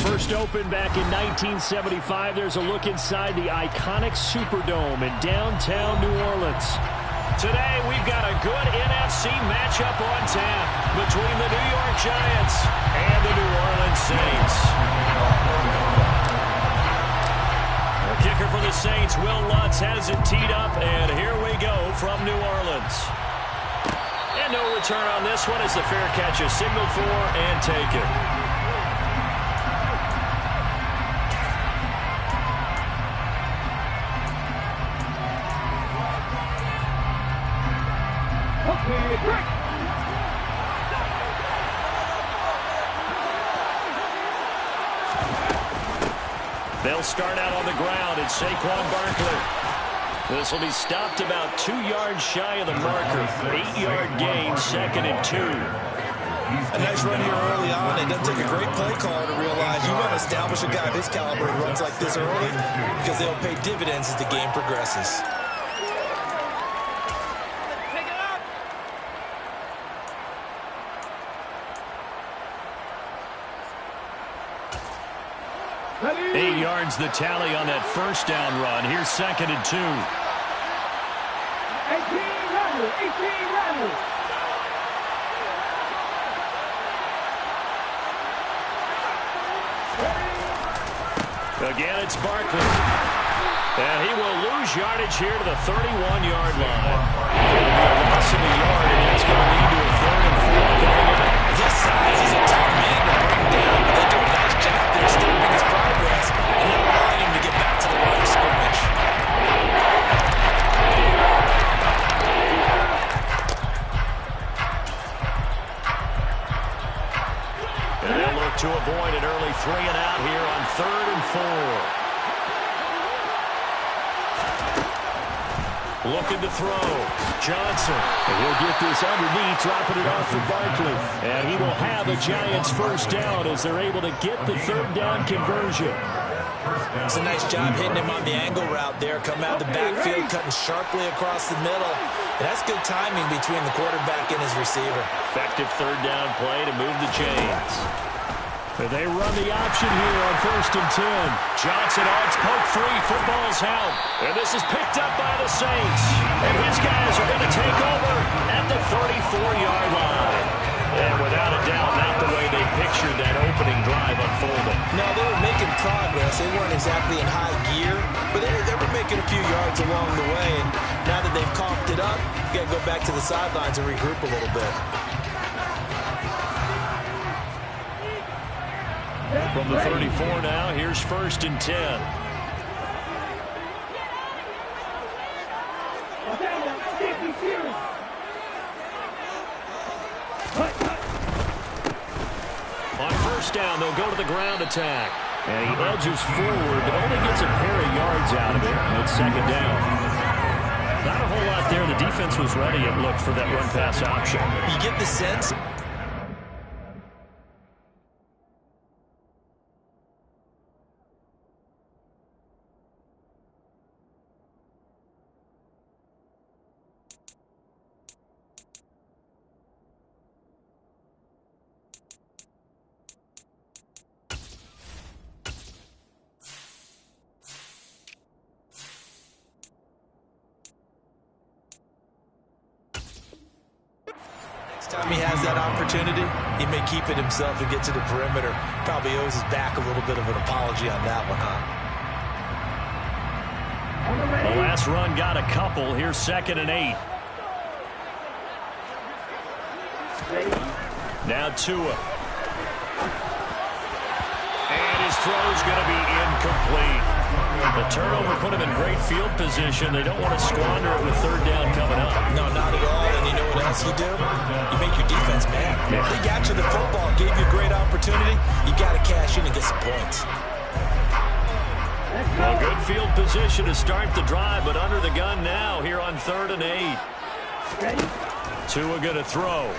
First opened back in 1975. There's a look inside the iconic Superdome in downtown New Orleans. Today, we've got a good NFC matchup on tap between the New York Giants and the New Orleans Saints. The kicker for the Saints, Will Lutz, has it teed up, and here we go from New Orleans. And no return on this one as the fair catch is signaled for and taken. They'll start out on the ground. It's Saquon Barkley. This will be stopped about 2 yards shy of the marker. 8-yard gain, 2nd and 2. A nice run here early on. It doesn't take a great play caller to realize you want to establish a guy of his caliber who runs like this early because they'll pay dividends as the game progresses. The tally on that first down run. Here's 2nd and 2. 18 Rebels. Again, it's Barkley. And he will lose yardage here to the 31-yard line. It'll be a loss of a yard, and that's going to lead to a 3rd and 4 coming up. This size is a tough man to bring down, but they do a nice job there stopping his progress and not allowing him to get back to the line of scrimmage. And they'll look to avoid an early 3 and out here on 3rd and 4. Looking to throw. Johnson. And he'll get this underneath, dropping it off for Barkley. And he will have a Giants first down as they're able to get the 3rd down conversion. It's a nice job hitting him on the angle route there. Come out of the backfield, cutting sharply across the middle. And that's good timing between the quarterback and his receiver. Effective 3rd down play to move the chains. They run the option here on 1st and 10. Johnson odds poke free. Football's out. And this is picked up by the Saints. And his guys are going to take over at the 34-yard line. And without a doubt, not the way they pictured that opening drive unfolding. No, they were making progress. They weren't exactly in high gear, but they were making a few yards along the way. And now that they've comped it up, you got to go back to the sidelines and regroup a little bit. From the 34 now, here's 1st and 10. On 1st down, they'll go to the ground attack. And he edges forward, but only gets a pair of yards out of it. And it's 2nd down. Not a whole lot there. The defense was ready, it looked, for that run-pass option. You get the sense... time he has that opportunity, he may keep it himself and get to the perimeter. Probably owes his back a little bit of an apology on that one, huh? The last run got a couple. Here's 2nd and 8. Now Tua. And his throw's going to be incomplete. The turnover put him in great field position. They don't want to squander it with 3rd down coming up. No, not at all. And you know what else you do? You make your defense mad. Yeah. They got you the football, gave you a great opportunity. You got to cash in and get some points. Well, good field position to start the drive, but under the gun now here on 3rd and 8. Tua going to throw.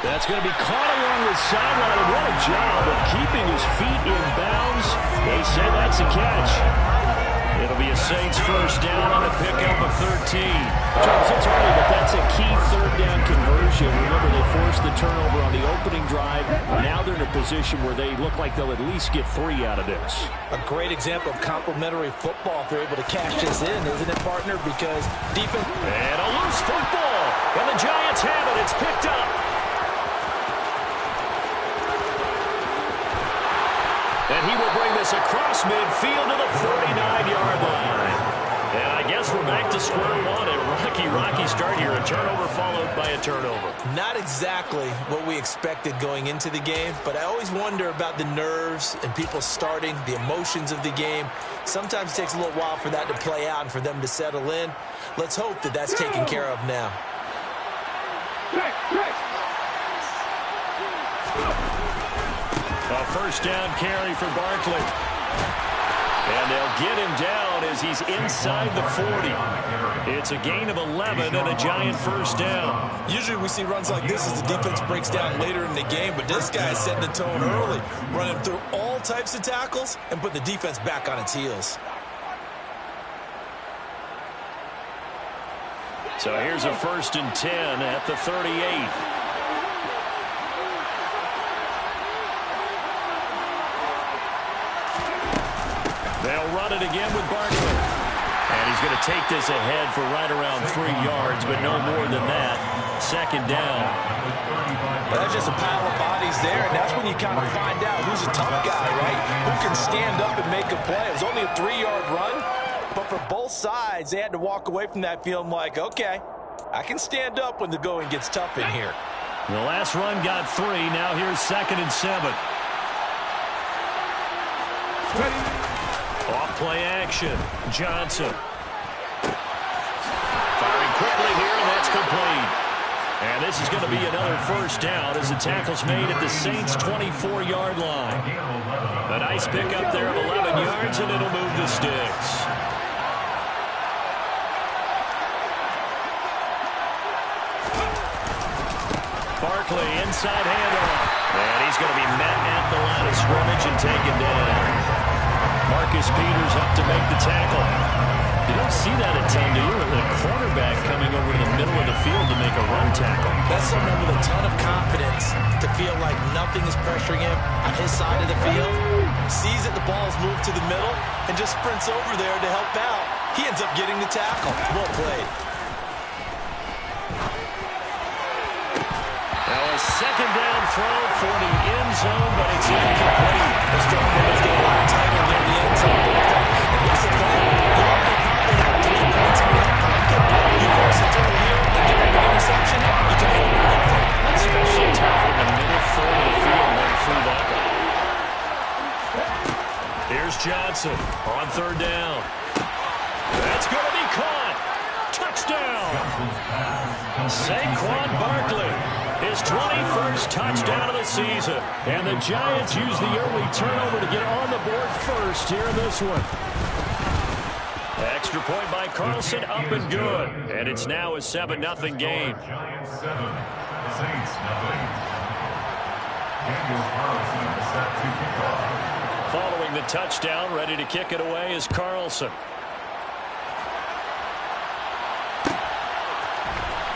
That's going to be caught along the sideline. What a job of keeping his feet in bounds. They say that's a catch. It'll be a Saints first down on a pickup of 13. Charles, it's early, but that's a key 3rd down conversion. Remember, they forced the turnover on the opening drive. Now they're in a position where they look like they'll at least get 3 out of this. A great example of complementary football if they're able to cash this in, isn't it, partner? Because defense... And a loose football. And the Giants have it. It's picked up. And he will bring this across midfield to the 49-yard line. And I guess we're back to square one. A rocky start here. A turnover followed by a turnover. Not exactly what we expected going into the game, but I always wonder about the nerves and people starting, the emotions of the game. Sometimes it takes a little while for that to play out and for them to settle in. Let's hope that that's taken care of now. A first down carry for Barkley. And they'll get him down as he's inside the 40. It's a gain of 11 and a Giant first down. Usually we see runs like this as the defense breaks down later in the game, but this guy is setting the tone early, running through all types of tackles and put the defense back on its heels. So here's a first and 10 at the 38. They'll run it again with Barkley. And he's going to take this ahead for right around 3 yards, but no more than that. Second down. That's just a pile of bodies there, and that's when you kind of find out who's a tough guy, right? Who can stand up and make a play. It was only a 3-yard run, but for both sides, they had to walk away from that feeling like, okay, I can stand up when the going gets tough in here. The last run got 3. Now here's 2nd and 7. Off play action. Johnson. Firing quickly here, and that's complete. And this is going to be another first down as the tackle's made at the Saints' 24-yard line. A nice pickup there of 11 yards, and it'll move the sticks. Barkley, inside handoff. And he's going to be met at the line of scrimmage and taken down. Marcus Peters up to make the tackle. You don't see that a ton, do you? The quarterback coming over to the middle of the field to make a run tackle. That's someone with a ton of confidence to feel like nothing is pressuring him on his side of the field. Sees that the ball is moved to the middle and just sprints over there to help out. He ends up getting the tackle. Well played. Now a second down throw for the end zone, but it's incomplete. The strong man is getting a lot tighter near the end zone. And here's the thing. You already probably have 3 points in your pocket. You force a throw here and get a big interception, you can hold anything. Especially tough in the middle third of the field and through that one. Here's Johnson on 3rd down. That's going to be caught. Touchdown. Saquon Barkley. His 21st touchdown of the season. And the Giants use the early turnover to get on the board first here in this one. Extra point by Carlson, up and good. And it's now a 7-0 game. Giants 7, Saints 0. Daniel Carlson set to kick off. Following the touchdown, ready to kick it away is Carlson.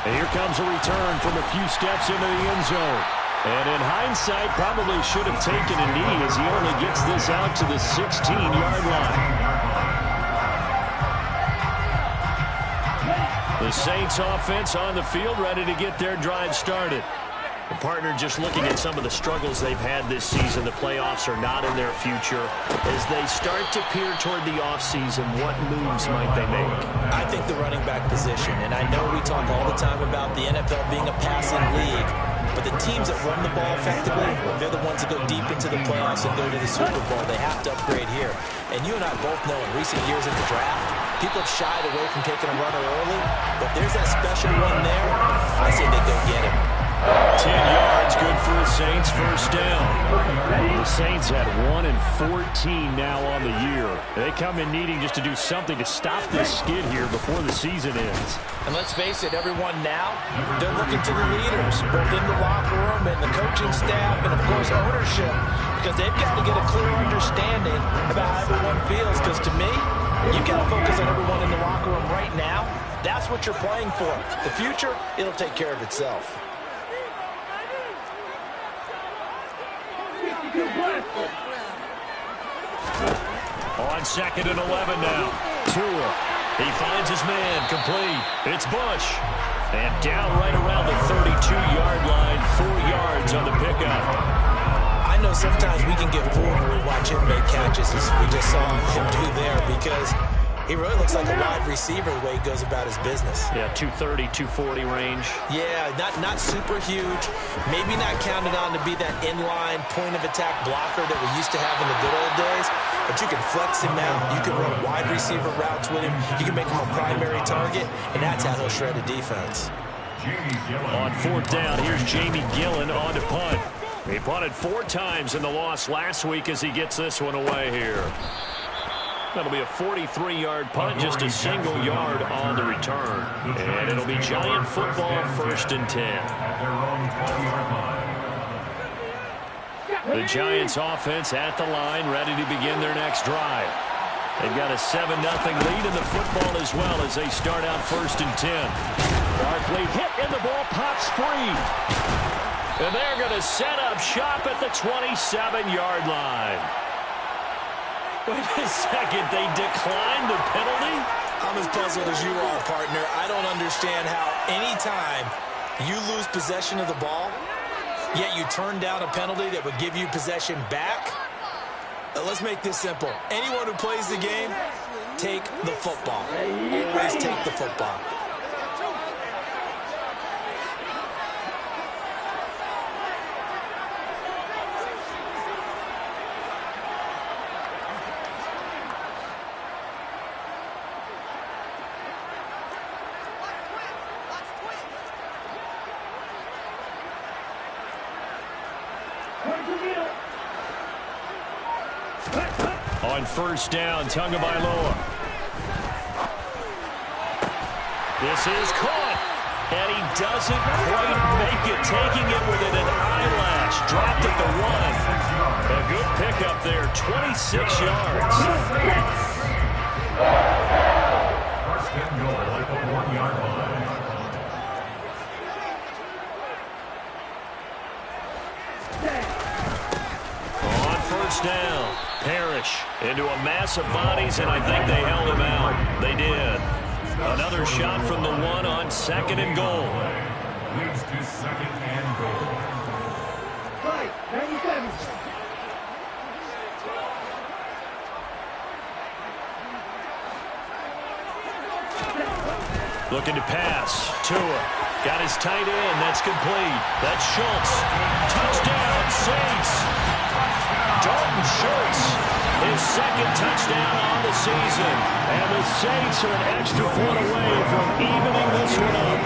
And here comes a return from a few steps into the end zone. And in hindsight, probably should have taken a knee as he only gets this out to the 16-yard line. The Saints offense on the field ready to get their drive started. The partner just looking at some of the struggles they've had this season. The playoffs are not in their future. As they start to peer toward the offseason, what moves might they make? I think the running back position, and I know we talk all the time about the NFL being a passing league, but the teams that run the ball effectively, they're the ones that go deep into the playoffs and go to the Super Bowl. They have to upgrade here. And you and I both know in recent years in the draft, people have shied away from taking a runner early, but if there's that special one there, I say they go get him. 10 yards, good for the Saints, first down. The Saints had 1 and 14 now on the year. They come in needing just to do something to stop this skid here before the season ends. And let's face it, everyone now, they're looking to the leaders, both in the locker room and the coaching staff and, of course, ownership, because they've got to get a clear understanding about how everyone feels, because to me, you've got to focus on everyone in the locker room right now. That's what you're playing for. The future, it'll take care of itself. On 2nd and 11 now. Tua. He finds his man. Complete. It's Bush. And down right around the 32-yard line. 4 yards on the pickup. I know sometimes we can get fooled when we watch him make catches, as we just saw him do there, because he really looks like a wide receiver the way he goes about his business. Yeah, 230, 240 range. Yeah, not super huge. Maybe not counted on to be that inline point-of-attack blocker that we used to have in the good old days, but you can flex him out. You can run wide receiver routes with him. You can make him a primary target, and that's how he'll shred a defense. On 4th down, here's Jamie Gillen on to punt. He punted 4 times in the loss last week as he gets this one away here. That'll be a 43-yard punt, just a single yard on the return. And it'll be Giant football, 1st and 10. The Giants offense at the line, ready to begin their next drive. They've got a 7-0 lead in the football as well as they start out 1st and 10. Barkley hit and the ball pops free. And they're going to set up shop at the 27-yard line. Wait a second, they declined the penalty? I'm as puzzled as you are, partner. I don't understand how anytime you lose possession of the ball, yet you turn down a penalty that would give you possession back. Let's make this simple. Anyone who plays the game, take the football. Always take the football. On 1st down, Tagovailoa. This is caught. And he doesn't quite make it, taking it within an eyelash. Dropped at the 1. A good pickup there, 26 yards. 1st and goal at the 1-yard line. On 1st down, Parrish into a mass of bodies, and I think they held him out. They did. Another shot from the 1 on 2nd and goal. Leads to 2nd and goal. Looking to pass. Tua got his tight end. That's complete. That's Schultz. Touchdown, Saints. Dalton Schultz, his 2nd touchdown on the season. And the Saints are an extra point away from evening this one up.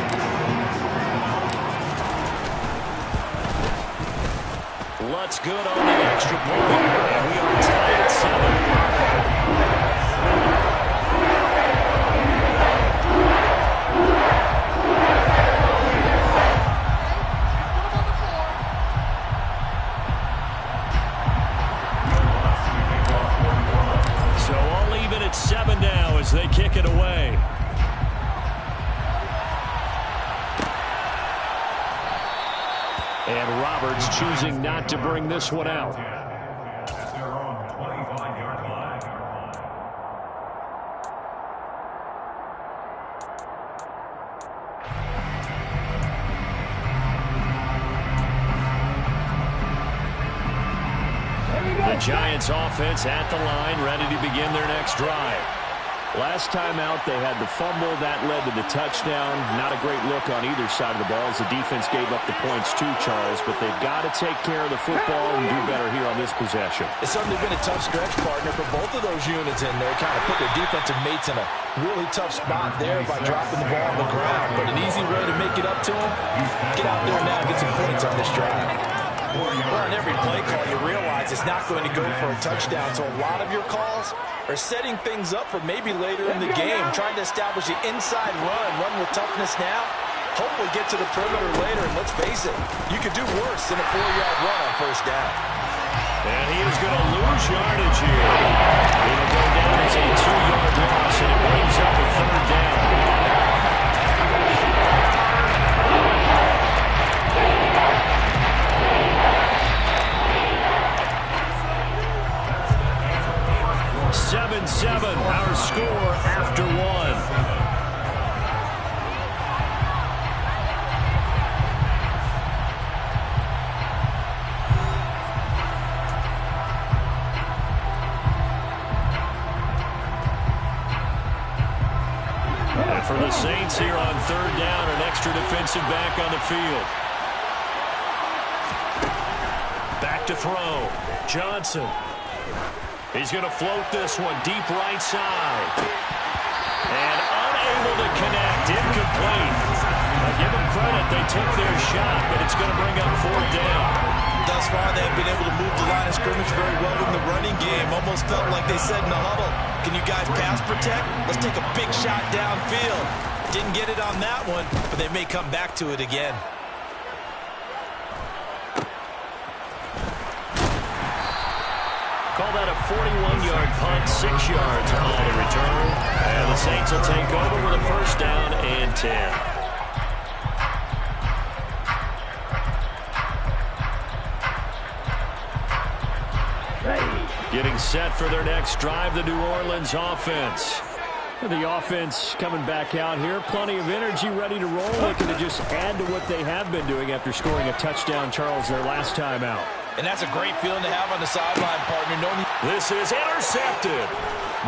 Lutz good on the extra point. And we are tied at 7. At 7 now as they kick it away. And Roberts choosing not to bring this one out. At their own 25-yard line. The Giants offense at the line, ready to begin their next drive. Last time out, they had the fumble that led to the touchdown. Not a great look on either side of the ball as the defense gave up the points too, Charles, but they've got to take care of the football and do better here on this possession. It's certainly been a tough stretch, partner, for both of those units in there. Kind of put their defensive mates in a really tough spot there by dropping the ball on the ground. But an easy way to make it up to them, get out there now and get some points on this drive. Well, on every play call, you realize it's not going to go for a touchdown, so a lot of your calls are setting things up for maybe later in the game, trying to establish the inside run with toughness now, hopefully get to the perimeter later, and let's face it, you could do worse than a 4-yard run on 1st down. And he is going to lose yardage here. It'll go down as a 2-yard loss, and it brings up a 3rd down. offense here on third down, an extra defensive back on the field. Back to throw. Johnson. He's going to float this one deep right side. And unable to connect. Incomplete. Now give them credit. They took their shot, but it's going to bring up fourth down. Thus far, they've been able to move the line of scrimmage very well in the running game. Almost felt like they said in the huddle, can you guys pass protect? Let's take a big shot downfield. Didn't get it on that one, but they may come back to it again. Call that a 41-yard punt, 6 yards on the return. And the Saints will take over with a first down and 10. Getting set for their next drive, the New Orleans offense. The offense coming back out here. Plenty of energy, ready to roll. Looking to just add to what they have been doing after scoring a touchdown, Charles, their last time out. And that's a great feeling to have on the sideline, partner. This is intercepted.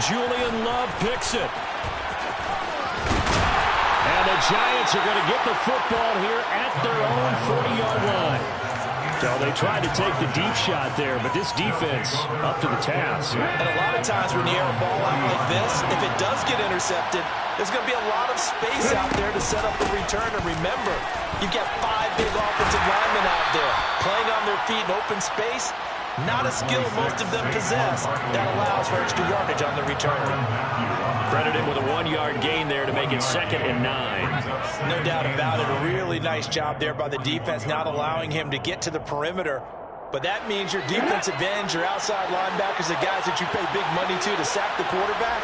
Julian Love picks it. And the Giants are going to get the football here at their own 40-yard line. So they tried to take the deep shot there, but this defense up to the task. And a lot of times when you air a ball out like this, if it does get intercepted, there's going to be a lot of space out there to set up the return. And remember, you've got 5 big offensive linemen out there playing on their feet in open space. Not a skill most of them possess. That allows for extra yardage on the return. Credited with a 1-yard gain there to make it 2nd and 9. No doubt about it. A really nice job there by the defense, not allowing him to get to the perimeter. But that means your defensive ends, your outside linebackers, the guys that you pay big money to sack the quarterback,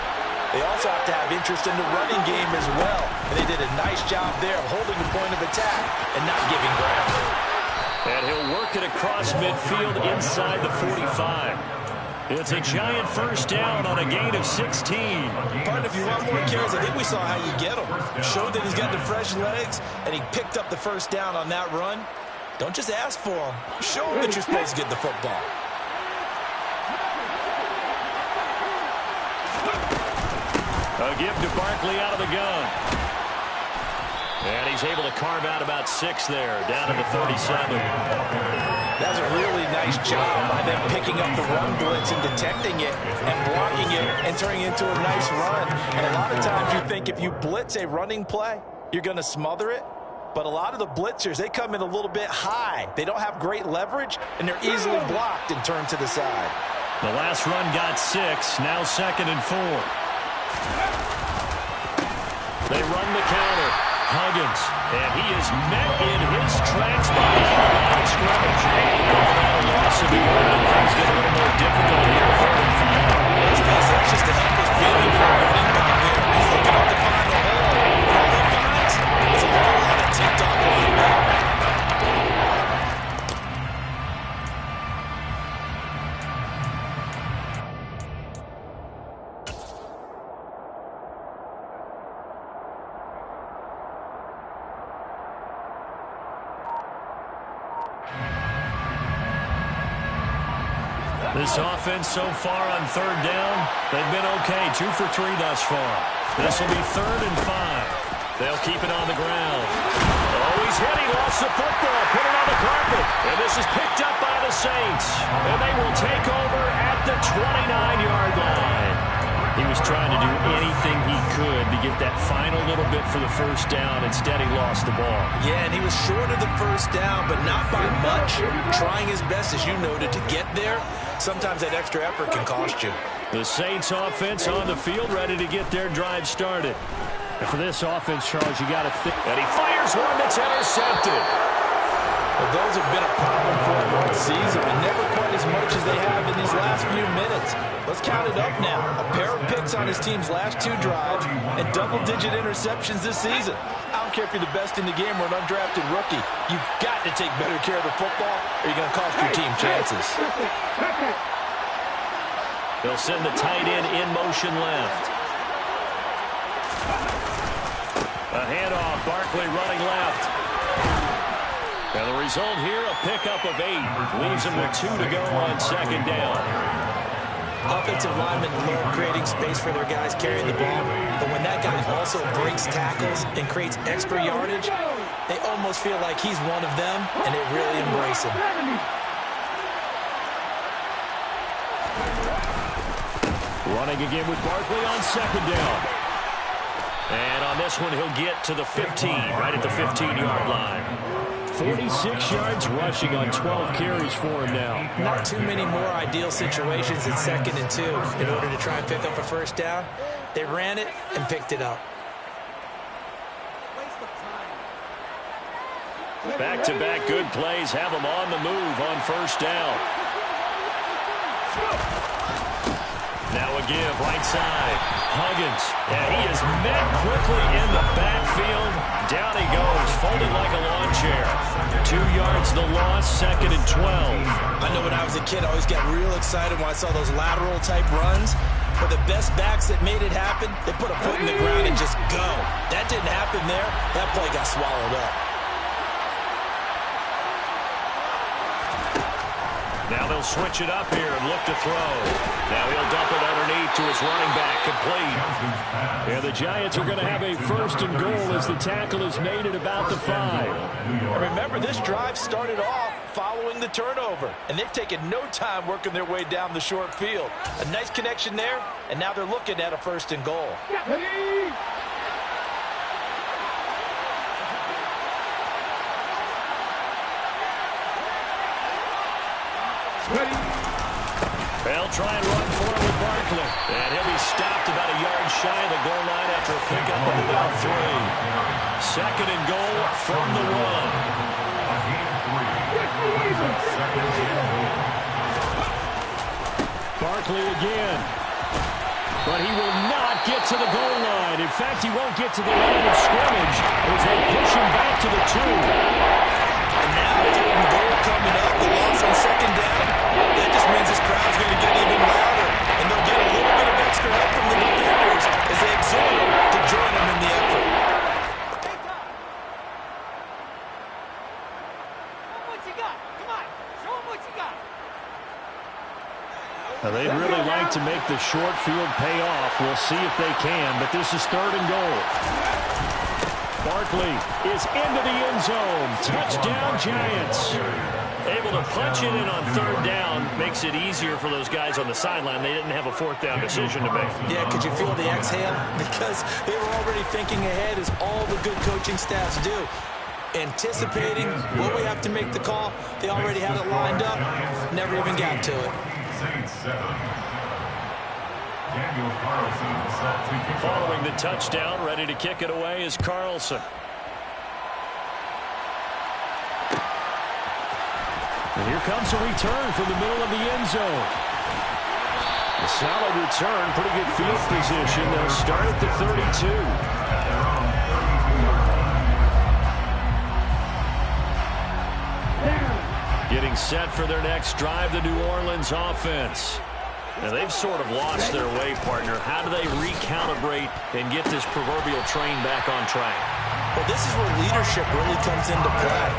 they also have to have interest in the running game as well. And they did a nice job there of holding the point of attack and not giving ground. And he'll work it across midfield inside the 45. It's a giant first down on a gain of 16. Partner, if you want more carries, I think we saw how you get him. Showed that he's got the fresh legs, and he picked up the first down on that run. Don't just ask for him. Show him that you're supposed to get the football. A give to Barkley out of the gun. And he's able to carve out about 6 there, down to the 37. That's a really nice job by them picking up the run blitz and detecting it and blocking it and turning it into a nice run. And a lot of times you think if you blitz a running play, you're going to smother it. But a lot of the blitzers, they come in a little bit high. They don't have great leverage, and they're easily blocked and turned to the side. The last run got 6, now 2nd and 4. They run the counter. Huggins, and he is met in his tracks behind the line of scrimmage. A loss of the yard, and things get a little more difficult here. 4th and 5. Let's face it, that's just a helpless feeling for a running back there. He's looking up to find the hole. All he finds is a ball on a tipped-off linebacker. This offense so far on 3rd down, they've been okay. 2 for 3 thus far. This will be 3rd and 5. They'll keep it on the ground. Oh, he's hit. He lost the football. Put it on the carpet. And this is picked up by the Saints. And they will take over at the 29-yard line. He was trying to do anything he could to get that final little bit for the first down. Instead, he lost the ball. Yeah, and he was short of the first down, but not by much. Trying his best, as you noted, to get there. Sometimes that extra effort can cost you. The Saints offense on the field, ready to get their drive started. And for this offense, Charles, you got to think. And he fires one that's intercepted. Well, those have been a problem for him all season, but never quite as much as they have in these last few minutes. Let's count it up now. A pair of picks on his team's last 2 drives and double-digit interceptions this season. I don't care if you're the best in the game or an undrafted rookie. You've got to take better care of the football or you're going to cost your team chances. They'll send the tight end in motion left. A handoff. Barkley running left. And the result here, a pickup of 8. Leaves him with 2 to go on 2nd down. Offensive linemen love creating space for their guys carrying the ball, but when that guy also breaks tackles and creates extra yardage, they almost feel like he's one of them, and they really embrace him. Running again with Barkley on second down. And on this one, he'll get to the 15, right at the 15-yard line. 46 yards rushing on 12 carries for him now. Not too many more ideal situations in 2nd and 2 in order to try and pick up a first down. They ran it and picked it up. Back-to-back good plays have them on the move on first down. Now a give, right side. Huggins, and he is met quickly in the backfield. Down he goes, folded like a lawn chair. 2 yards the loss, 2nd and 12. I know when I was a kid, I always got real excited when I saw those lateral-type runs. But the best backs that made it happen, they put a foot in the ground and just go. That didn't happen there. That play got swallowed up. Now they'll switch it up here and look to throw. Now he'll dump it underneath to his running back, complete. And the Giants are going to have a 1st and goal as the tackle is made at about the 5. And remember, this drive started off following the turnover, and they've taken no time working their way down the short field. A nice connection there, and now they're looking at a 1st and goal. They'll try and run for it with Barkley. And he'll be stopped about a yard shy of the goal line after a pickup of about 3. 2nd and goal from the 1. Barkley again. But he will not get to the goal line. In fact, he won't get to the line of scrimmage as they push him back to the 2. And now 3rd and goal coming up. The loss on 2nd down. That just means this crowd's going to get even louder. And they'll get a little bit of extra help from the defenders as they exhort them to join them in the effort. What you got? Come on. Show them what you got. Now, they'd really like to make the short field pay off. We'll see if they can, but this is 3rd and goal. Barkley is into the end zone. Touchdown, Giants. Able to punch it in on 3rd down makes it easier for those guys on the sideline. They didn't have a 4th down decision to make. Yeah, could you feel the exhale? Because they were already thinking ahead, as all the good coaching staffs do. Anticipating what we have to make the call. They already had it lined up. Never even got to it. Following the touchdown, ready to kick it away is Carlson. And here comes a return from the middle of the end zone. A solid return, pretty good field position. They'll start at the 32. Getting set for their next drive, the New Orleans offense. Now, they've sort of lost their way, partner. How do they recalibrate and get this proverbial train back on track? Well, this is where leadership really comes into play.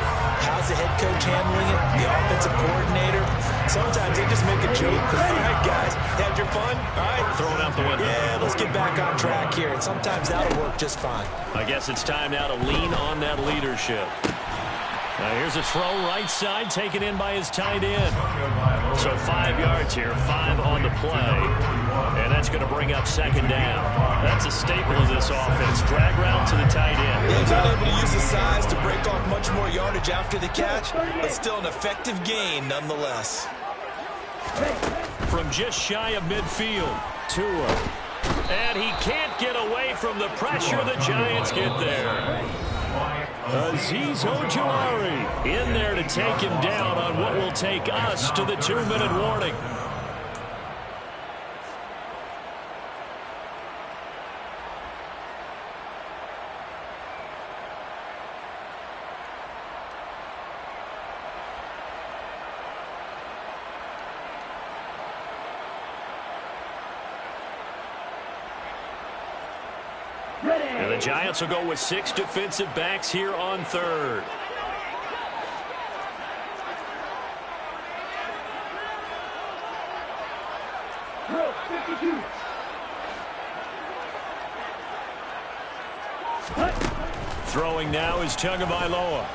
How's the head coach handling it? The offensive coordinator? Sometimes they just make a joke. All right, guys, had your fun? All right. Throw it out the window. Yeah, let's get back on track here. And sometimes that'll work just fine. I guess it's time now to lean on that leadership. Now here's a throw right side, taken in by his tight end. So 5 yards here, 5 on the play. And that's going to bring up 2nd down. That's a staple of this offense. Drag route to the tight end. He's not able to use his size to break off much more yardage after the catch, but still an effective gain nonetheless. From just shy of midfield, Tua. And he can't get away from the pressure. The Giants get there. Azeez Ojulari in there to take him down on what will take us to the 2-minute warning. And the Giants will go with 6 defensive backs here on 3rd. Throwing now is Tagovailoa.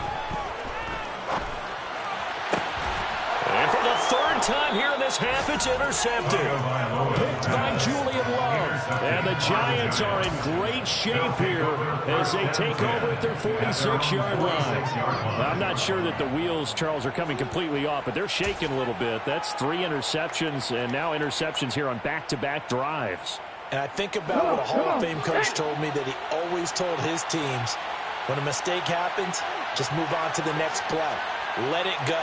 And for the third time here in this half, it's intercepted. Picked by Julian Love. And the Giants are in great shape here as they take over at their 46-yard line. I'm not sure that the wheels, Charles, are coming completely off, but they're shaking a little bit. That's 3 interceptions, and now interceptions here on back-to-back drives. And I think about what a Hall of Fame coach told me that he always told his teams, when a mistake happens, just move on to the next play. Let it go.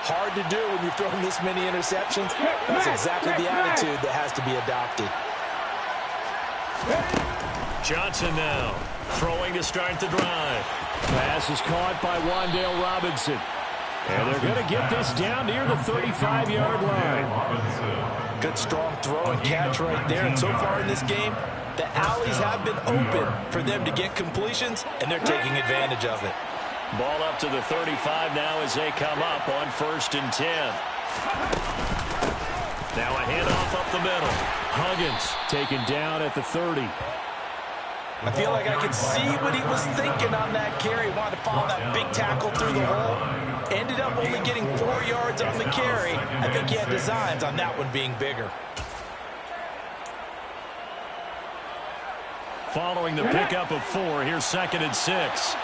Hard to do when you've thrown this many interceptions. That's exactly the attitude that has to be adopted. Johnson now throwing to start the drive. Pass is caught by Wan'Dale Robinson. And they're going to get this down near the 35-yard line. Good strong throw and catch right there. And so far in this game, the alleys have been open for them to get completions, and they're taking advantage of it. Ball up to the 35 now as they come up on 1st and 10. Now a handoff up the middle. Huggins taken down at the 30. I feel like I could see what he was thinking on that carry. Wanted to follow that big tackle through the hole. Ended up only getting 4 yards on the carry. I think he had designs on that one being bigger. Following the pickup of 4, here's 2nd and 6.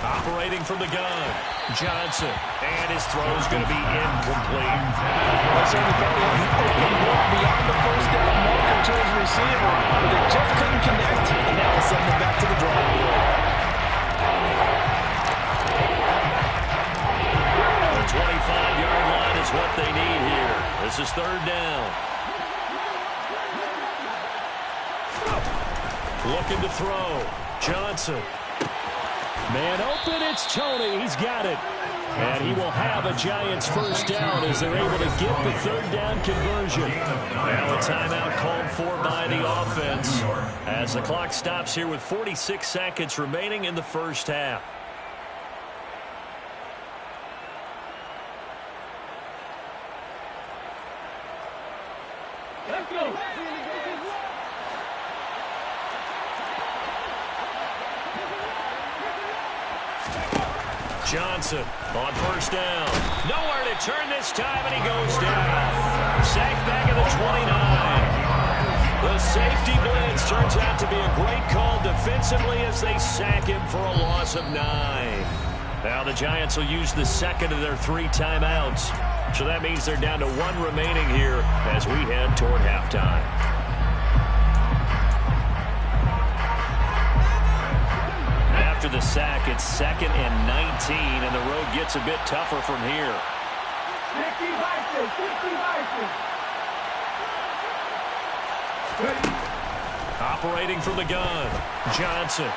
Operating from the gun, Johnson, and his throw's going to be incomplete. That's only probably an open look beyond the first down marker to his receiver, but they just couldn't connect, and now they'll send them back to the drawing board. The 25-yard line is what they need here. This is 3rd down. Looking to throw, Johnson. Man open, it's Tony. He's got it. And he will have a Giants first down as they're able to get the 3rd down conversion. Now a timeout called for by the offense as the clock stops here with 46 seconds remaining in the first half. Let's go. Johnson on 1st down. Nowhere to turn this time, and he goes down. Sacked back at the 29. The safety blitz turns out to be a great call defensively as they sack him for a loss of 9. Now the Giants will use the 2nd of their 3 timeouts. So that means they're down to 1 remaining here as we head toward halftime. After the sack, it's 2nd and 19, and the road gets a bit tougher from here. Operating from the gun, Johnson.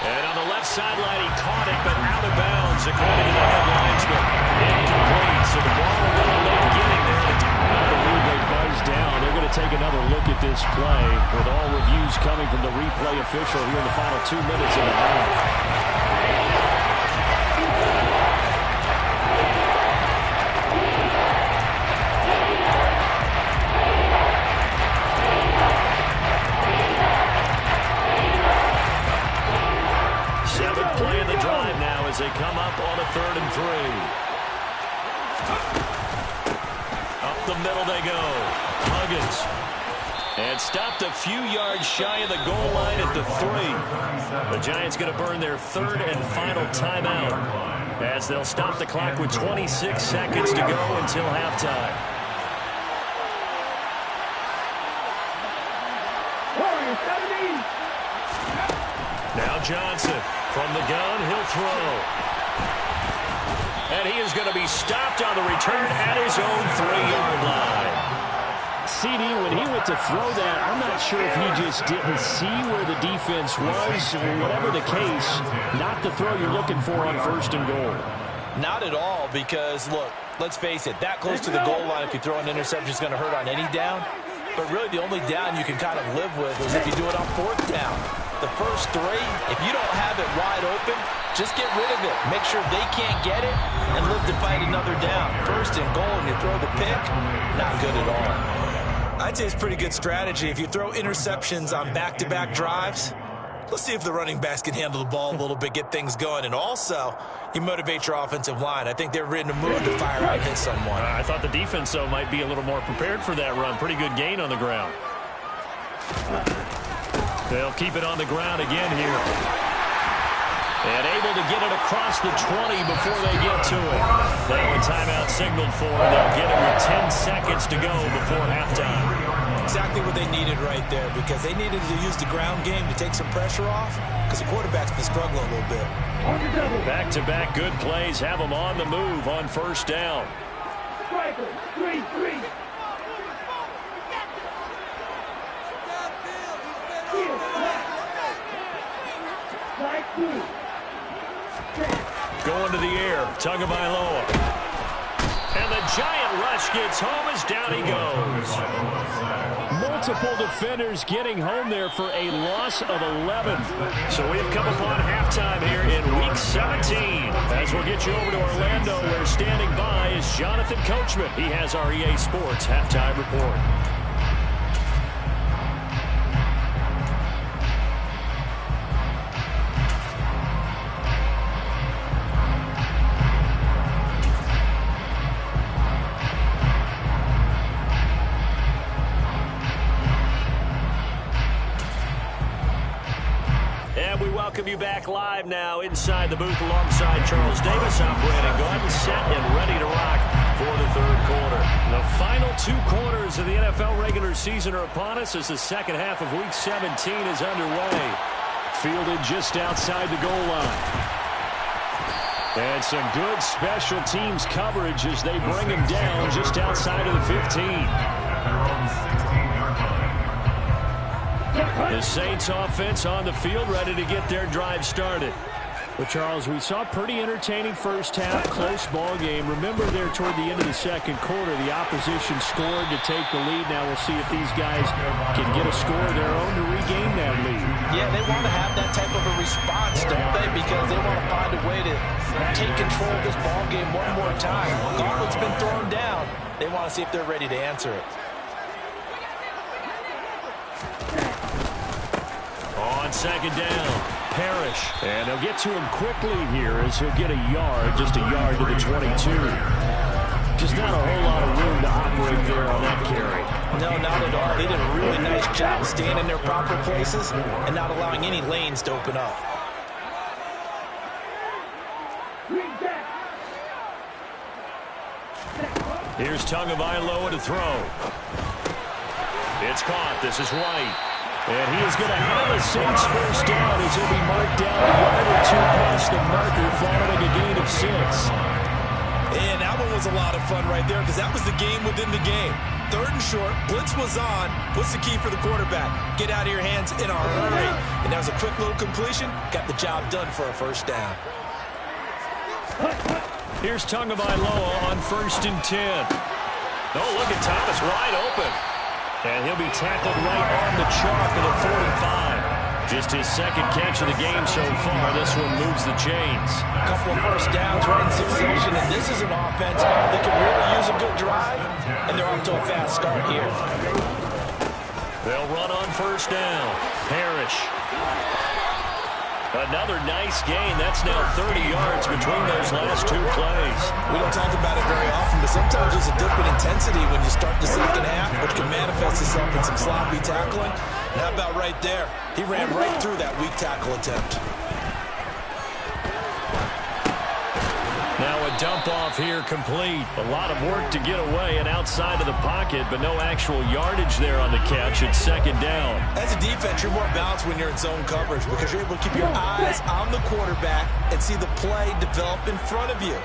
And on the left sideline, he caught it, but out of bounds, according to the head linesman. Incomplete, so the ball a little late getting there. I believe they buzzed down. They're going to take another look at this play, with all reviews coming from the replay official here in the final 2 minutes of the half. As they come up on a 3rd and 3. Up the middle they go. Huggins. And stopped a few yards shy of the goal line at the 3. The Giants going to burn their 3rd and final timeout as they'll stop the clock with 26 seconds to go until halftime. Now Johnson. From the gun, he'll throw. And he is going to be stopped on the return at his own 3-yard line. CD, when he went to throw that, I'm not sure if he just didn't see where the defense was. Whatever the case, not the throw you're looking for on 1st and goal. Not at all, because, look, let's face it, that close to the goal line, if you throw an interception, is going to hurt on any down. But really, the only down you can kind of live with is if you do it on 4th down. The first 3, if you don't have it wide open, just get rid of it. Make sure they can't get it and live to fight another down. 1st and goal, and you throw the pick, not good at all. I'd say it's pretty good strategy. If you throw interceptions on back-to-back drives, let's see if the running backs can handle the ball a little bit, get things going. And also, you motivate your offensive line. I think they're in the mood to fire out and hit someone. I thought the defense, though, might be a little more prepared for that run. Pretty good gain on the ground. They'll keep it on the ground again here. And able to get it across the 20 before they get to it. That one timeout signaled for. They'll get it with 10 seconds to go before halftime. Exactly what they needed right there, because they needed to use the ground game to take some pressure off, because the quarterback's been struggling a little bit. Back-to-back good plays have them on the move on first down. Going to the air, Tagovailoa. And the giant rush gets home as down he goes. Multiple defenders getting home there for a loss of 11. So we've come upon halftime here in Week 17. As we'll get you over to Orlando, where standing by is Jonathan Coachman. He has our EA Sports halftime report. Welcome you back live now inside the booth alongside Charles Davis. I'm Brandon Gordon, set and ready to rock for the third quarter. The final 2 quarters of the NFL regular season are upon us as the second half of Week 17 is underway. Fielded just outside the goal line. And some good special teams coverage as they bring him down just outside of the 15. The Saints offense on the field, ready to get their drive started. Well, Charles, we saw a pretty entertaining first half, close ball game. Remember there toward the end of the second quarter, the opposition scored to take the lead. Now we'll see if these guys can get a score of their own to regain that lead. Yeah, they want to have that type of a response, don't they? Because they want to find a way to take control of this ball game one more time. Gauntlet's been thrown down. They want to see if they're ready to answer it. On second down, Parrish. And they'll get to him quickly here as he'll get a yard, just a yard to the 22. Just not a whole lot of room to operate there on that carry. No, not at all. They did a really nice job staying in their proper places and not allowing any lanes to open up. Here's Tagovailoa to throw. It's caught. This is White. And he is going to have a Saints first down as he'll be marked down a yard or 2 past the marker following a gain of 6. And that one was a lot of fun right there because that was the game within the game. 3rd and short, blitz was on. What's the key for the quarterback? Get out of your hands in a hurry. And that was a quick little completion. Got the job done for a first down. Here's Tagovailoa on 1st and 10. Oh, look at Thomas wide open. And he'll be tackled right on the chalk of the 45. Just his second catch of the game so far. This one moves the chains. A couple of first downs right in succession, and this is an offense that can really use a good drive, and they're off to a fast start here. They'll run on first down. Parrish. Another nice gain. That's now 30 yards between those last 2 plays. We don't talk about it very often, but sometimes there's a dip in intensity when you start the second half, which can manifest itself in some sloppy tackling. And how about right there? He ran right through that weak tackle attempt. Now a dump off here complete. A lot of work to get away and outside of the pocket, but no actual yardage there on the catch. It's second down. As a defense, you're more balanced when you're in zone coverage because you're able to keep your eyes on the quarterback and see the play develop in front of you.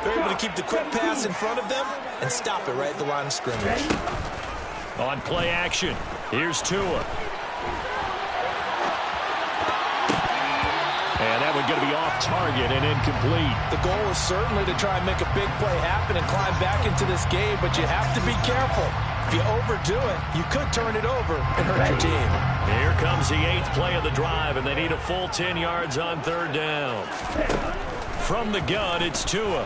They're able to keep the quick pass in front of them and stop it right at the line of scrimmage. On play action, here's Tua. And that one going to be off target and incomplete. The goal is certainly to try and make a big play happen and climb back into this game, but you have to be careful. If you overdo it, you could turn it over and hurt your team. Here comes the 8th play of the drive, and they need a full 10 yards on 3rd down. From the gun, it's Tua.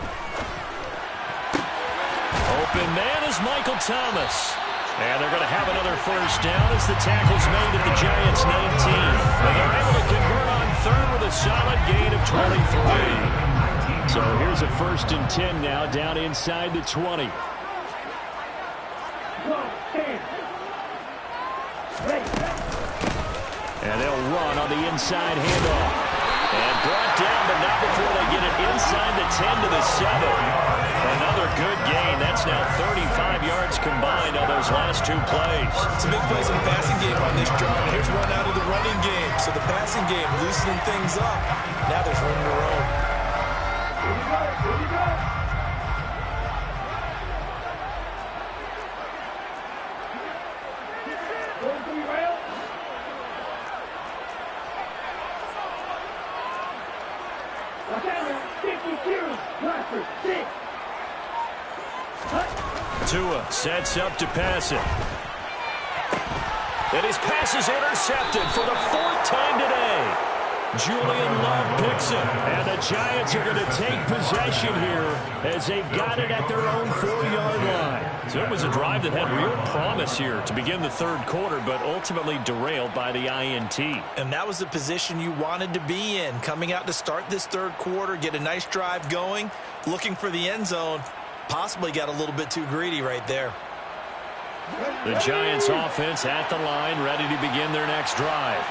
Open man is Michael Thomas. And they're going to have another first down as the tackle's made at the Giants' 19. And they're able to convert on third with a solid gain of 23. So here's a 1st and 10 now, down inside the 20. And they'll run on the inside handoff. And brought down, but not before they get it inside the 10 to the 7. Another good gain. That's now 35 yards combined on those last 2 plays. Some big plays in the passing game on this drive. Here's one out of the running game. So the passing game loosening things up. Now there's room to roam. Tua sets up to pass it. And his pass is intercepted for the 4th time today. Julian Love picks it. And the Giants are going to take possession here as they've got it at their own 4-yard line. So it was a drive that had real promise here to begin the 3rd quarter, but ultimately derailed by the INT. And that was the position you wanted to be in. Coming out to start this 3rd quarter, get a nice drive going, looking for the end zone. Possibly got a little bit too greedy right there. The Giants offense at the line, ready to begin their next drive.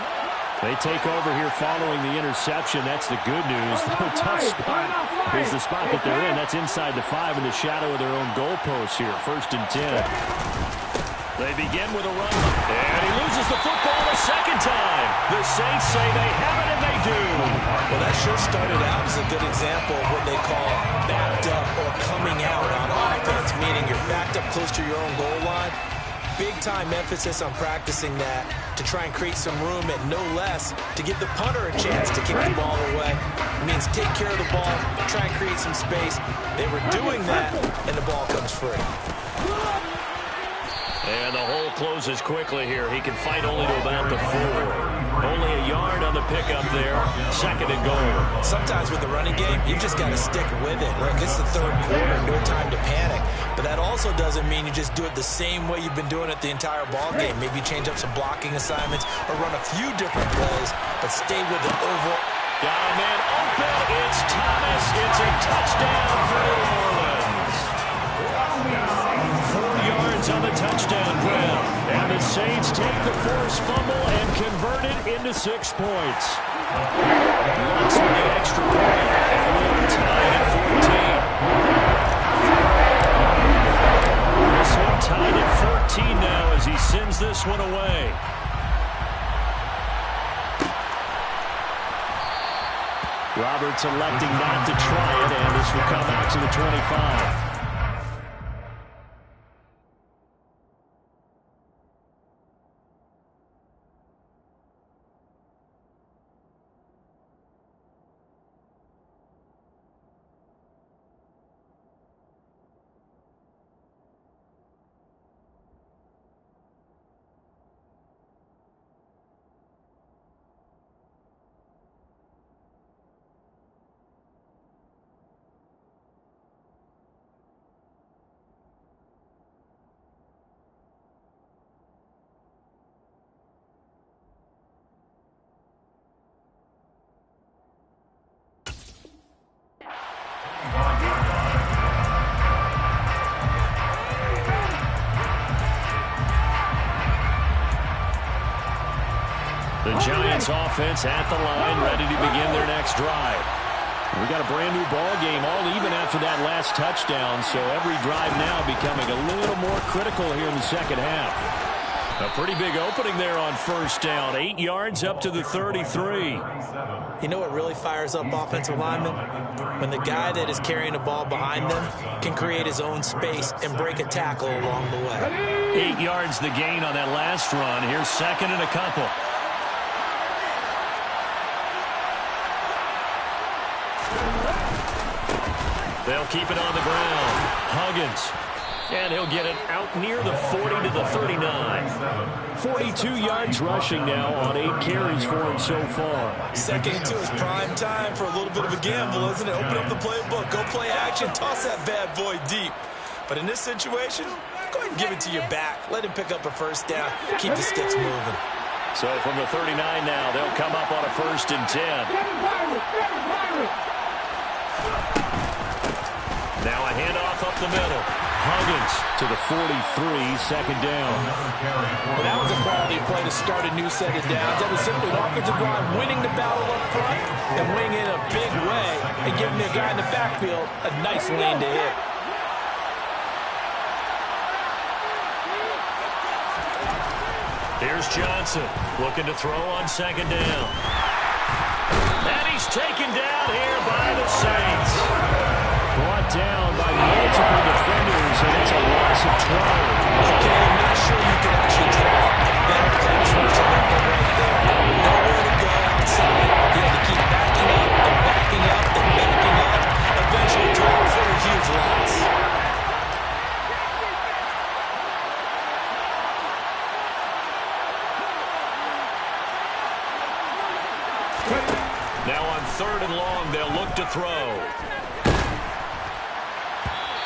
They take over here following the interception. That's the good news. The tough spot is the spot that they're in. That's inside the 5 in the shadow of their own goalpost here. 1st and 10. They begin with a run. And he loses the football a 2nd time. The Saints say they have it, and they do. Well, that sure started out as a good example of what they call backed up or coming out on offense, meaning you're backed up close to your own goal line. Big-time emphasis on practicing that to try and create some room and no less to give the punter a chance to kick the ball away. It means take care of the ball, try and create some space. They were doing that, and the ball comes free. And the hole closes quickly here. He can fight only to about the 4. Only a yard on the pickup there. 2nd and goal. Sometimes with the running game, you've just got to stick with it. Look, it's the 3rd quarter, no time to panic. But that also doesn't mean you just do it the same way you've been doing it the entire ball game. Maybe change up some blocking assignments or run a few different plays, but stay with the overall. Got a man open. It's Thomas. It's a touchdown for New Orleans. 4 yards on the touchdown grab. And the Saints take the forced fumble and convert it into 6 points. Lutz with the extra point. And we're tied at 14. This one tied at 14 now as he sends this one away. Roberts electing not to try it, and this will come out to the 25. The Giants offense at the line, ready to begin their next drive. We got a brand new ball game, all even after that last touchdown, so every drive now becoming a little more critical here in the 2nd half. A pretty big opening there on 1st down, 8 yards up to the 33. You know what really fires up offensive linemen? When the guy that is carrying the ball behind them can create his own space and break a tackle along the way. 8 yards the gain on that last run. Here's 2nd and a couple. They'll keep it on the ground. Huggins. And he'll get it out near the 40 to the 39. 42 yards rushing now on 8 carries for him so far. 2nd and 2 is prime time for a little bit of a gamble, isn't it? Open up the playbook. Go play action. Toss that bad boy deep. But in this situation, Go ahead and give it to your back. Let him pick up a first down. Keep the sticks moving. So from the 39 now, they'll come up on a 1st and 10. Now a handoff up the middle. Huggins to the 43, 2nd down. Well, that was a quality play to start a new set of downs. That was simply an offensive line winning the battle up front and winning in a big way and giving the guy in the backfield a nice lane to hit. Here's Johnson looking to throw on 2nd down. And he's taken down here by the Saints. Brought down by multiple defenders, and it's a loss of 12. Okay, I'm not sure you can actually draw better pass rush on that one right there. Nowhere to go outside. You had to keep backing up and backing up and backing up. Eventually dropped for a huge loss. Now on 3rd and long, they'll look to throw.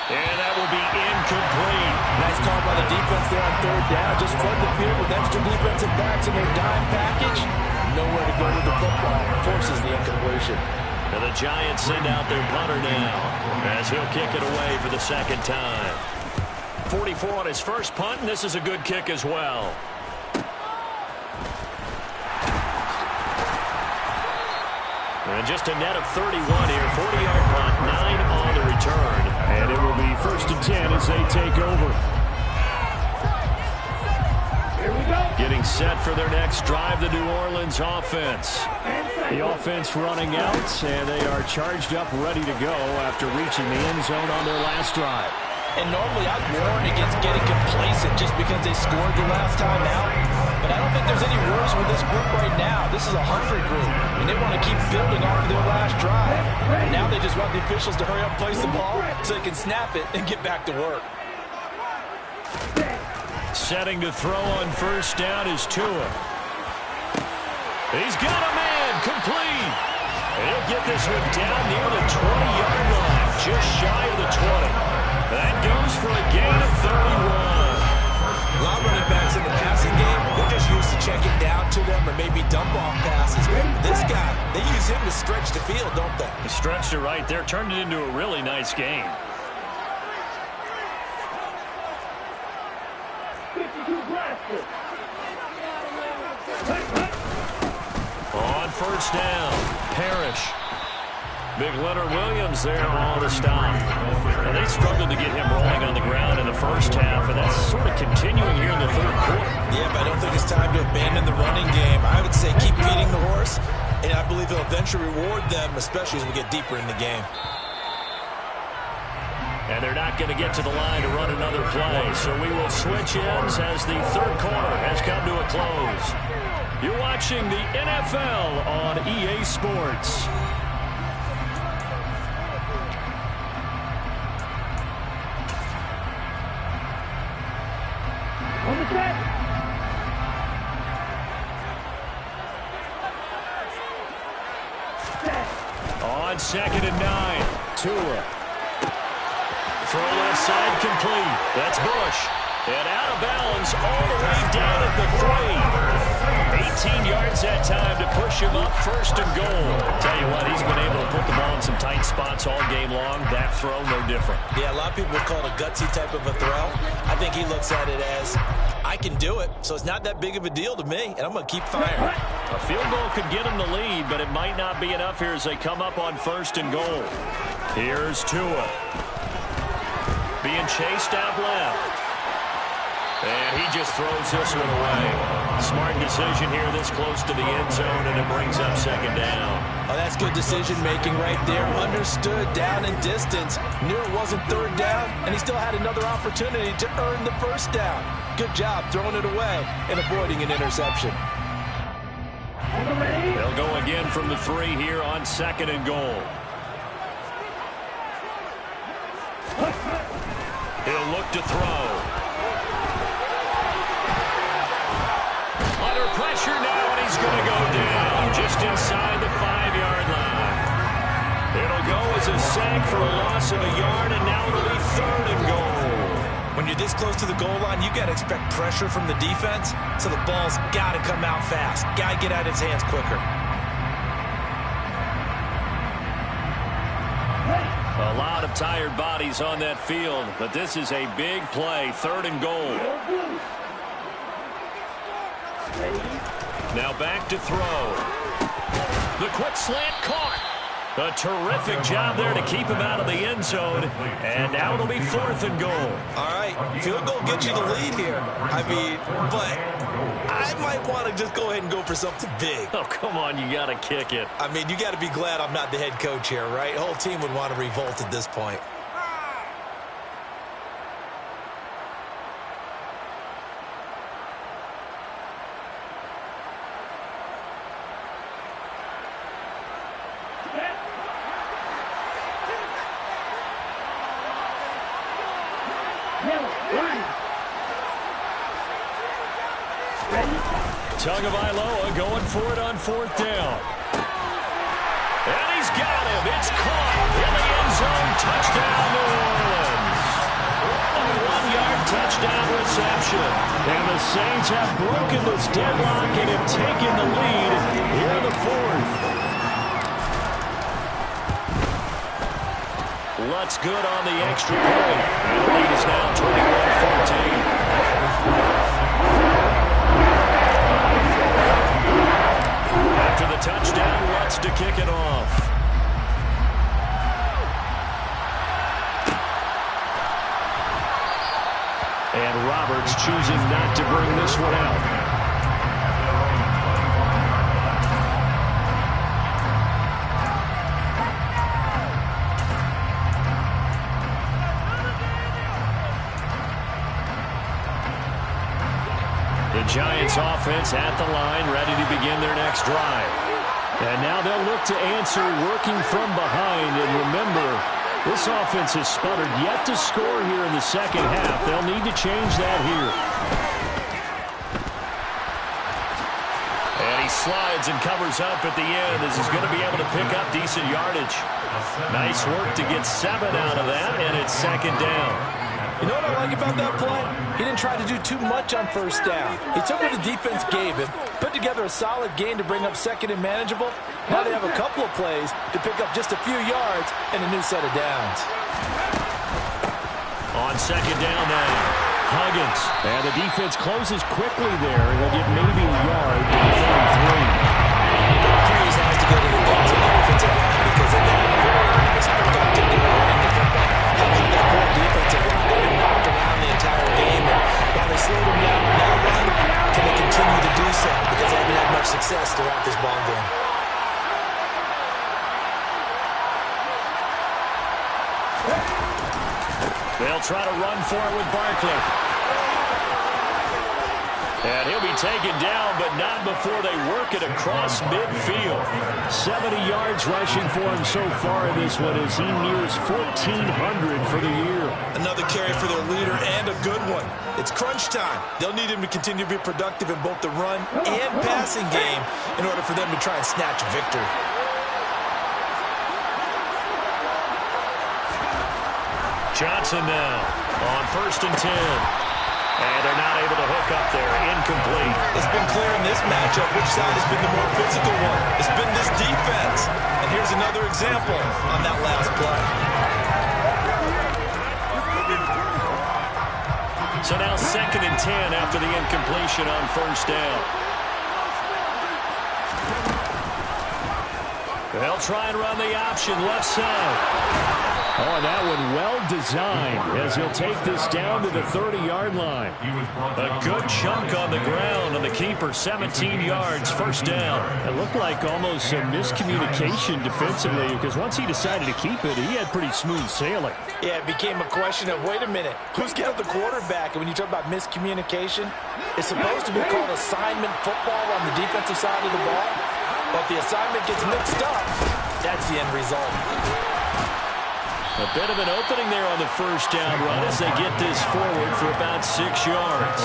And that will be incomplete. Nice call by the defense there on 3rd down. Just flood the field with extra defensive backs in their dime package. Nowhere to go with the football. Forces the incompletion. And the Giants send out their punter now as he'll kick it away for the 2nd time. 44 on his first punt, and this is a good kick as well. And just a net of 31 here. 40-yard punt, 9 on the return. And it will be 1st and 10 as they take over. Getting set for their next drive, the New Orleans offense. The offense running out, and they are charged up, ready to go after reaching the end zone on their last drive. And normally I'd warn against getting complacent just because they scored the last time out. But I don't think there's any worries with this group right now. This is a hungry group, and they want to keep building off of their last drive. Now they just want the officials to hurry up, place the ball, so they can snap it and get back to work. Setting to throw on 1st down is Tua. He's got a man, complete. And he'll get this one down near the 20-yard line, just shy of the 20. That goes for a gain of 31. A lot of running backs in the passing game, they're just used to checking down to them or maybe dump-off passes. This guy, they use him to stretch the field, don't they? He stretched it right there, turned it into a really nice game. On 1st down, Parrish. Big Leonard Williams there on the stop. Now they struggled to get him rolling on the ground in the first half, and that's sort of continuing here in the 3rd quarter. Yeah, but I don't think it's time to abandon the running game. I would say keep feeding the horse, and I believe he'll eventually reward them, especially as we get deeper in the game. And they're not going to get to the line to run another play, so we will switch ends as the 3rd quarter has come to a close. You're watching the NFL on EA Sports. On 2nd and 9, Tua. Throw left side complete. That's Bush. And out of bounds all the way down at the 3. 18 yards that time to push him up 1st and goal. Tell you what, he's been able to put the ball in some tight spots all game long. That throw, no different. Yeah, a lot of people would call it a gutsy type of a throw. I think he looks at it as, I can do it, so it's not that big of a deal to me, and I'm going to keep firing. A field goal could get him the lead, but it might not be enough here as they come up on 1st and goal. Here's Tua. Being chased out left. And he just throws this one away. Smart decision here this close to the end zone, and it brings up 2nd down. Oh, that's good decision-making right there. Understood down and distance. Knew it wasn't 3rd down, and he still had another opportunity to earn the 1st down. Good job throwing it away and avoiding an interception. They'll go again from the 3 here on 2nd and goal. He'll look to throw. Under pressure now, and he's going to go down just inside the 5-yard line. It'll go as a sack for a loss of a yard, and now it'll be 3rd and goal. When you're this close to the goal line, you got to expect pressure from the defense, so the ball's got to come out fast. Got to get out of his hands quicker. A lot of tired bodies on that field, but this is a big play, 3rd and goal. Now back to throw. The quick slant caught. A terrific job there to keep him out of the end zone. And now it'll be 4th and goal. All right, field goal gets you the lead here. I mean, but I might want to just go ahead and go for something big. Oh, come on, you got to kick it. I mean, you got to be glad I'm not the head coach here, right? The whole team would want to revolt at this point. Tagovailoa going for it on 4th down. And he's got him. It's caught in the end zone. Touchdown, New Orleans. A 1-yard touchdown reception. And the Saints have broken this deadlock and have taken the lead here in the 4th. Lutz good on the extra point. And the lead is now 21-14. After the touchdown, Lutz to kick it off. And Roberts choosing not to bring this one out. The Giants offense at the line, ready to begin their next drive. And now they'll look to answer working from behind. And remember, this offense has sputtered yet to score here in the second half. They'll need to change that here. And he slides and covers up at the end as he's going to be able to pick up decent yardage. Nice work to get 7 out of that, and it's 2nd down. You know what I like about that play? He didn't try to do too much on 1st down. He took what the defense gave him, put together a solid gain to bring up 2nd and manageable. Now they have a couple of plays to pick up just a few yards and a new set of downs. On 2nd down now, Huggins. And the defense closes quickly there, and they'll get maybe a yard to the 33. Praise has to go to the guys on the offensive line because they got a very nice productive day running the football. Helping that poor defensive line. They've been knocked around the entire game. And while they slowed them down on that run, can they continue to do so? Because they haven't had much success throughout this ball game. They'll try to run for it with Barkley. And he'll be taken down, but not before they work it across midfield. 70 yards rushing for him so far in this one as he nears 1,400 for the year. Another carry for their leader and a good one. It's crunch time. They'll need him to continue to be productive in both the run and passing game in order for them to try and snatch a victory. Johnson now on 1st and 10. And they're not able to hook up there. Incomplete. It's been clear in this matchup which side has been the more physical one. It's been this defense. And here's another example on that last play. So now 2nd and 10 after the incompletion on 1st down. They'll try and run the option left side. Oh, and that one well designed as he'll take this down to the 30-yard line. A good chunk on the ground on the keeper, 17 yards, 1st down. It looked like almost a miscommunication defensively because once he decided to keep it, he had pretty smooth sailing. Yeah, it became a question of, wait a minute, who's got the quarterback? And when you talk about miscommunication, it's supposed to be called assignment football on the defensive side of the ball. But if the assignment gets mixed up, that's the end result. A bit of an opening there on the 1st down run as they get this forward for about 6 yards.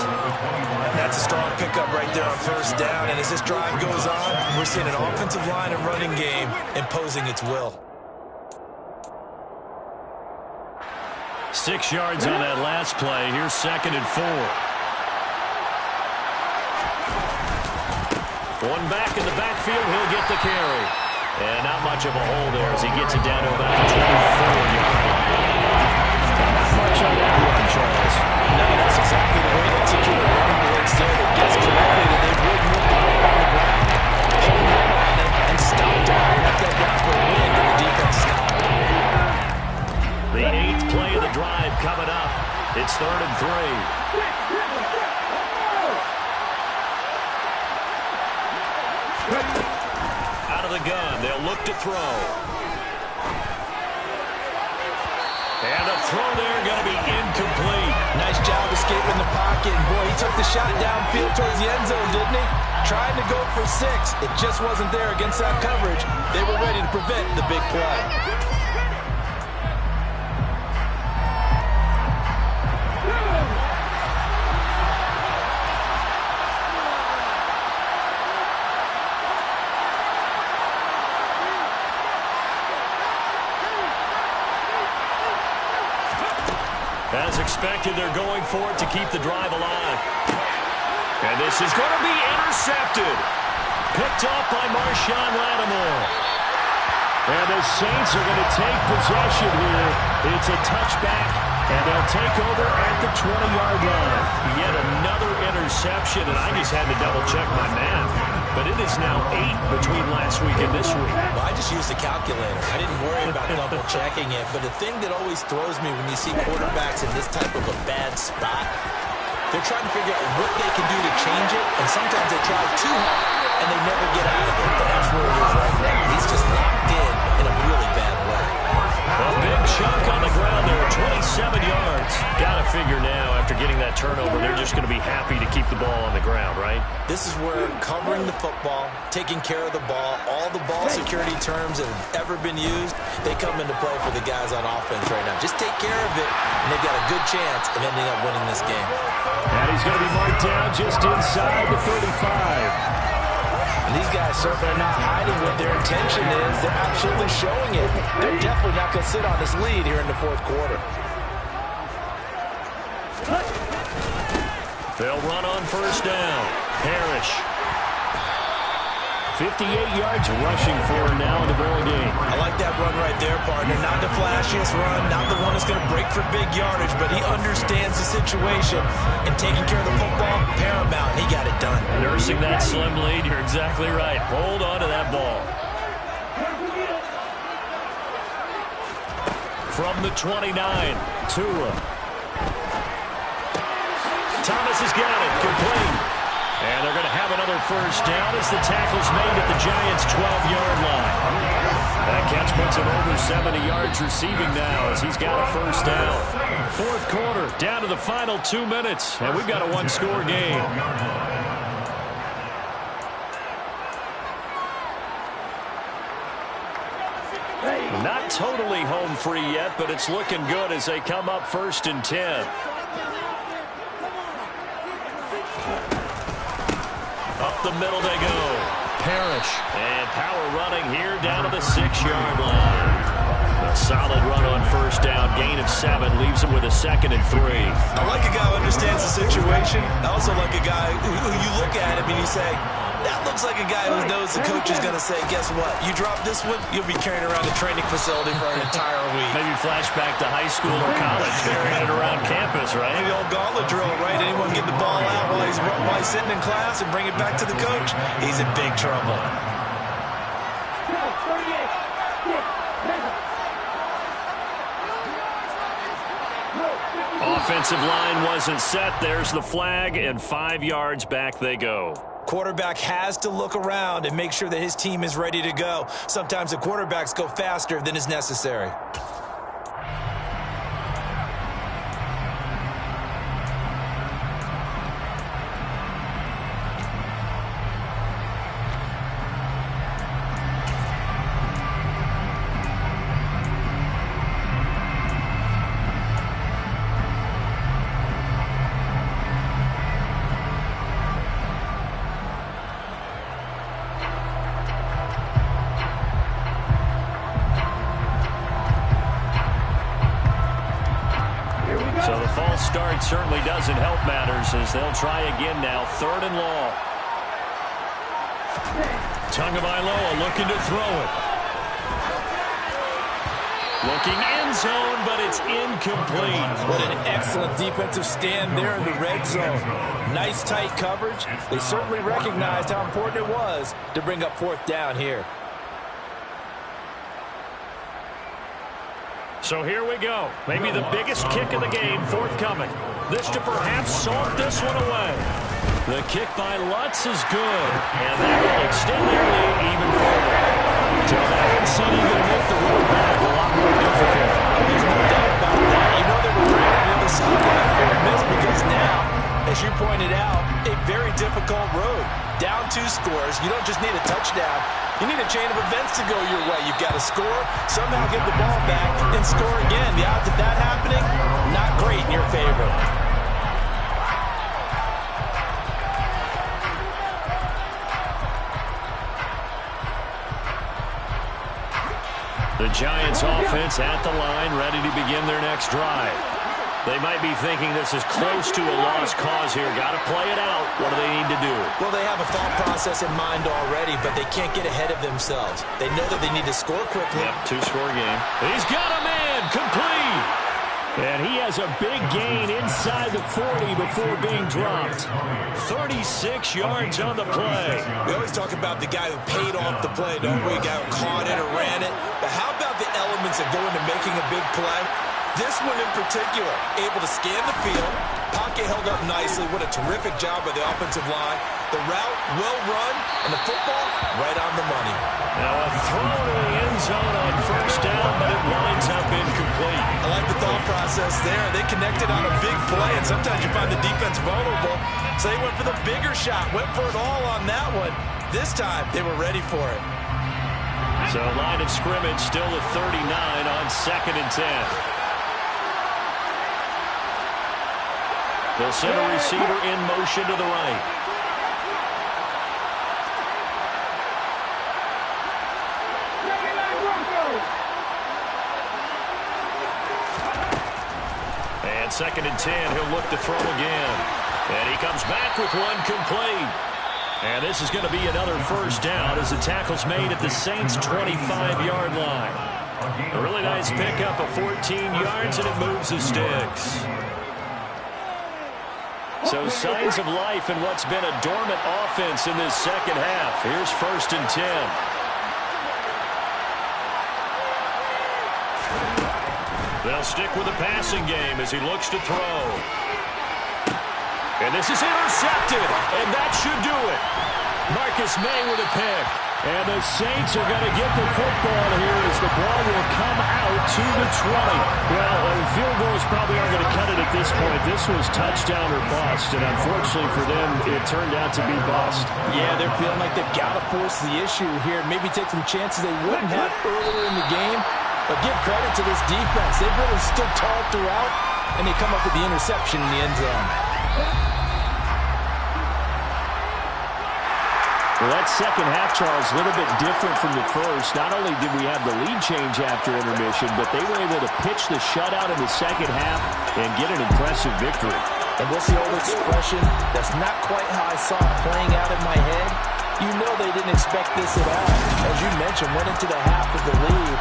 That's a strong pickup right there on 1st down. And as this drive goes on, we're seeing an offensive line and running game imposing its will. 6 yards on that last play. Here's 2nd and 4. One back in the backfield. He'll get the carry. And not much of a hole there as he gets it down to about the 24-yard line. Not much on that run, Charles. No, that's exactly the way to execute a run blitz there that gets correctly that they would move the ball on the ground, hold in on it, and stop down. Let that down for a win, and the defense stop. The 8th play of the drive coming up. It's 3rd and 3. Out of the gun, they'll look to throw. And a throw there going to be incomplete. Nice job escaping the pocket. Boy, he took the shot downfield towards the end zone, didn't he? Trying to go for 6. It just wasn't there against that coverage. They were ready to prevent the big play. As expected, they're going for it to keep the drive alive. And this is going to be intercepted. Picked off by Marshawn Lattimore. And the Saints are going to take possession here. It's a touchback, and they'll take over at the 20-yard line. Yet another interception, and I just had to double-check my math. But it is now 8 between last week and this week. Well, I just used a calculator. I didn't worry about double-checking it. But the thing that always throws me when you see quarterbacks in this type of a bad spot, they're trying to figure out what they can do to change it. And sometimes they try too hard, and they never get out of it. And that's where it is right now. He's just locked in a really bad way. A big chunk on the ground there, 27 yards. Got to figure now, after getting that turnover, they're just going to be happy to keep the ball on the ground, right? This is where covering the football, taking care of the ball, all the ball security terms that have ever been used, they come into play for the guys on offense right now. Just take care of it, and they've got a good chance of ending up winning this game. And he's going to be marked down just inside the 35. And these guys certainly are not hiding what their intention is. They're absolutely showing it. They're definitely not going to sit on this lead here in the 4th quarter. They'll run on 1st down. Parrish. 58 yards rushing for him now in the ball game. I like that run right there, partner. Not the flashiest run, not the one that's going to break for big yardage, but he understands the situation, and taking care of the football, paramount. He got it done. Nursing that slim lead, you're exactly right. Hold on to that ball. From the 29, Tua. Thomas has got it, complete. And they're going to have another 1st down as the tackle's made at the Giants' 12-yard line. That catch puts him over 70 yards receiving now as he's got a 1st down. 4th quarter, down to the final 2 minutes, and we've got a 1-score game. Not totally home free yet, but it's looking good as they come up 1st and 10. Up the middle they go. Parrish. And power running here down to the 6-yard line. A solid run on 1st down. Gain of 7 leaves him with a 2nd and 3. I like a guy who understands the situation. I also like a guy who you look at him and you say, that looks like a guy who knows the coach is going to say, guess what? You drop this one, you'll be carrying around the training facility for an entire week. Maybe flashback to high school or college, carrying it around campus, right? Maybe the old gauntlet drill, right? Anyone get the ball out while he's sitting in class and bring it back to the coach? He's in big trouble. Offensive line wasn't set. There's the flag, and 5 yards back they go. Quarterback has to look around and make sure that his team is ready to go. Sometimes the quarterbacks go faster than is necessary. start certainly doesn't help matters as they'll try again now. 3rd and long. Tagovailoa looking to throw it. Looking end zone, but it's incomplete. What an excellent defensive stand there in the red zone. Nice tight coverage. They certainly recognized how important it was to bring up 4th down here. So here we go. Maybe the biggest kick of the game forthcoming. This to perhaps salt this one away. The kick by Lutz is good, and that will extend their lead even further. So that seeming to make the road back a lot more difficult. There's no doubt about that. You know they were right on the other side of the miss because now, as you pointed out, a very difficult road. Down 2 scores. You don't just need a touchdown. You need a chain of events to go your way. You've got to score, somehow get the ball back, and score again. The odds of that happening, not great in your favor. The Giants offense at the line, ready to begin their next drive. They might be thinking this is close to a lost cause here. Got to play it out. What do they need to do? Well, they have a thought process in mind already, but they can't get ahead of themselves. They know that they need to score quickly. Yep, 2-score game. He's got a man, complete. And he has a big gain inside the 40 before being dropped. 36 yards on the play. We always talk about the guy who paid off the play, don't we? A guy who caught it or ran it. But how about the elements that go into making a big play? This one in particular, able to scan the field. Pocket held up nicely. What a terrific job by the offensive line. The route, well run, and the football, right on the money. Now a throw to the end zone on 1st down, but it winds up incomplete. I like the thought process there. They connected on a big play, and sometimes you find the defense vulnerable. So they went for the bigger shot, went for it all on that one. This time, they were ready for it. So line of scrimmage still at 39 on 2nd and 10. They'll send a receiver in motion to the right. And 2nd and 10, he'll look to throw again. And he comes back with one complete. And this is going to be another 1st down as the tackle's made at the Saints' 25-yard line. A really nice pickup of 14 yards, and it moves the sticks. So signs of life in what's been a dormant offense in this 2nd half. Here's 1st and 10. They'll stick with the passing game as he looks to throw. And this is intercepted, and that should do it. Marcus May with a pick. And the Saints are going to get the football here as the ball will come out to the 20. Well, field goals probably aren't going to cut it at this point. This was touchdown or bust, and unfortunately for them, it turned out to be bust. Yeah, they're feeling like they've got to force the issue here. Maybe take some chances they wouldn't have earlier in the game. But give credit to this defense. They've really stood tall throughout, and they come up with the interception in the end zone. Well, that 2nd half, Charles, a little bit different from the first. Not only did we have the lead change after intermission, but they were able to pitch the shutout in the 2nd half and get an impressive victory. And what's the old expression? That's not quite how I saw it playing out in my head. You know they didn't expect this at all. As you mentioned, went into the half with the lead.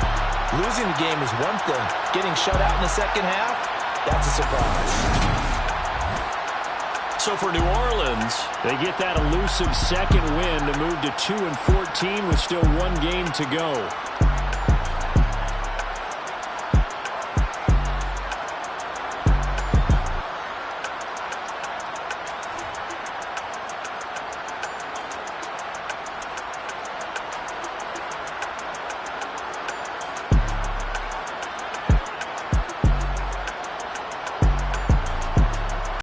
Losing the game is one thing. Getting shut out in the 2nd half, that's a surprise. So for New Orleans, they get that elusive 2nd win to move to 2-14 with still 1 game to go.